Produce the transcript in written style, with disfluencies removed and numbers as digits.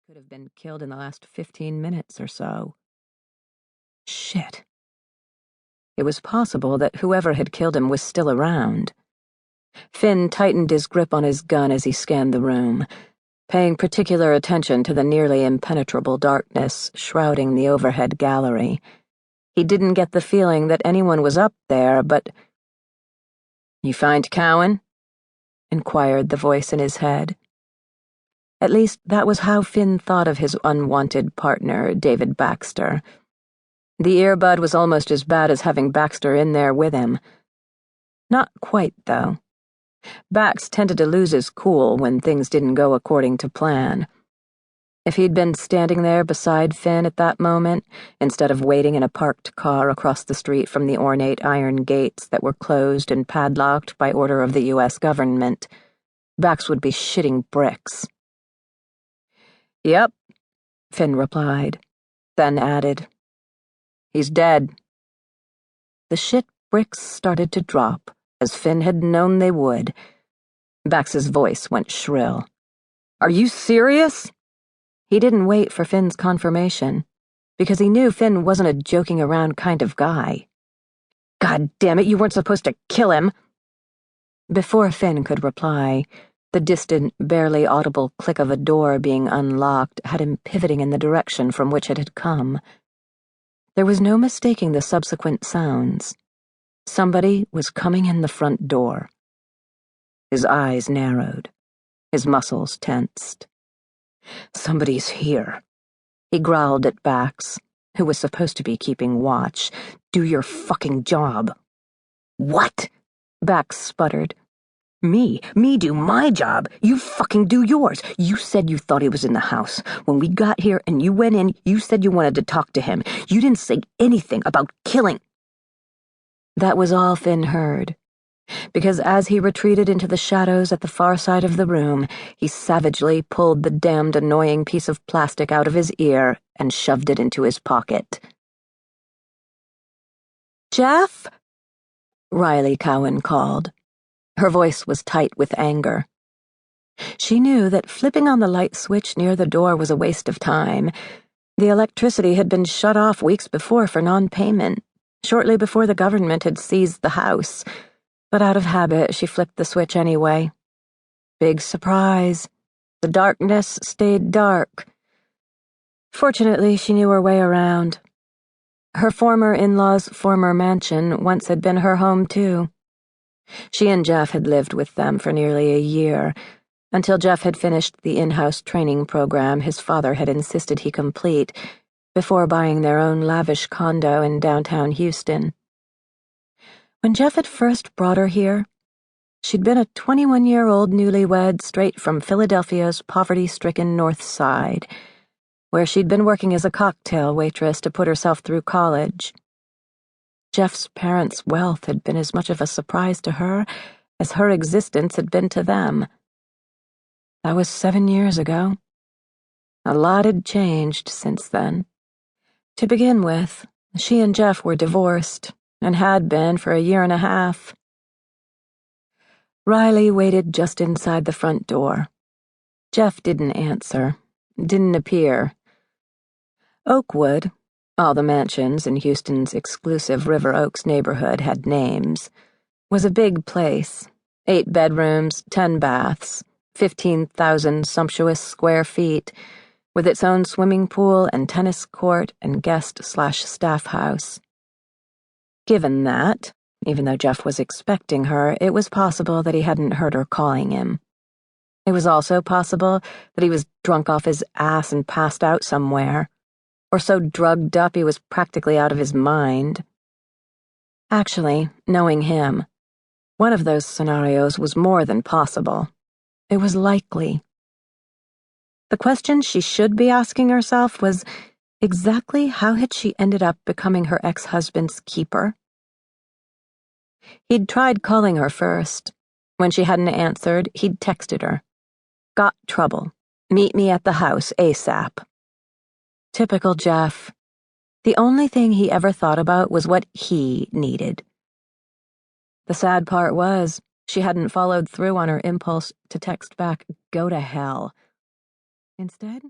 Could have been killed in the last 15 minutes or so. Shit. It was possible that whoever had killed him was still around. Finn tightened his grip on his gun as he scanned the room, paying particular attention to the nearly impenetrable darkness shrouding the overhead gallery. He didn't get the feeling that anyone was up there, but... "You find Cowan?" inquired the voice in his head. At least that was how Finn thought of his unwanted partner, David Baxter. The earbud was almost as bad as having Baxter in there with him. Not quite, though. Bax tended to lose his cool when things didn't go according to plan. If he'd been standing there beside Finn at that moment, instead of waiting in a parked car across the street from the ornate iron gates that were closed and padlocked by order of the U.S. government, Bax would be shitting bricks. "Yep," Finn replied, then added, "He's dead." The shit bricks started to drop, as Finn had known they would. Bax's voice went shrill. "Are you serious?" He didn't wait for Finn's confirmation, because he knew Finn wasn't a joking-around kind of guy. "God damn it, you weren't supposed to kill him!" Before Finn could reply, the distant, barely audible click of a door being unlocked had him pivoting in the direction from which it had come. There was no mistaking the subsequent sounds. Somebody was coming in the front door. His eyes narrowed. His muscles tensed. "Somebody's here," he growled at Bax, who was supposed to be keeping watch. "Do your fucking job." "What?" Bax sputtered. Me do my job. You fucking do yours. You said you thought he was in the house. When we got here and you went in, you said you wanted to talk to him. You didn't say anything about killing." That was all Finn heard, because as he retreated into the shadows at the far side of the room, he savagely pulled the damned annoying piece of plastic out of his ear and shoved it into his pocket. "Jeff?" Riley Cowan called. Her voice was tight with anger. She knew that flipping on the light switch near the door was a waste of time. The electricity had been shut off weeks before for non-payment, shortly before the government had seized the house, but out of habit she flipped the switch anyway. Big surprise. The darkness stayed dark. Fortunately, she knew her way around. Her former in-law's former mansion once had been her home, too. She and Jeff had lived with them for nearly a year, until Jeff had finished the in-house training program his father had insisted he complete, before buying their own lavish condo in downtown Houston. When Jeff had first brought her here, she'd been a 21-year-old newlywed straight from Philadelphia's poverty-stricken North Side, where she'd been working as a cocktail waitress to put herself through college. Jeff's parents' wealth had been as much of a surprise to her as her existence had been to them. That was 7 years ago. A lot had changed since then. To begin with, she and Jeff were divorced, and had been for a year and a half. Riley waited just inside the front door. Jeff didn't answer, didn't appear. Oakwood, all the mansions in Houston's exclusive River Oaks neighborhood had names, was a big place. 8 bedrooms, 10 baths, 15,000 sumptuous square feet, with its own swimming pool and tennis court and guest/staff house. Given that, even though Jeff was expecting her, it was possible that he hadn't heard her calling him. It was also possible that he was drunk off his ass and passed out somewhere, or so drugged up he was practically out of his mind. Actually, knowing him, one of those scenarios was more than possible. It was likely. The question she should be asking herself was, exactly how had she ended up becoming her ex-husband's keeper? He'd tried calling her first. When she hadn't answered, he'd texted her. "Got trouble. Meet me at the house ASAP." Typical Jeff. The only thing he ever thought about was what he needed. The sad part was, she hadn't followed through on her impulse to text back, "Go to hell." Instead,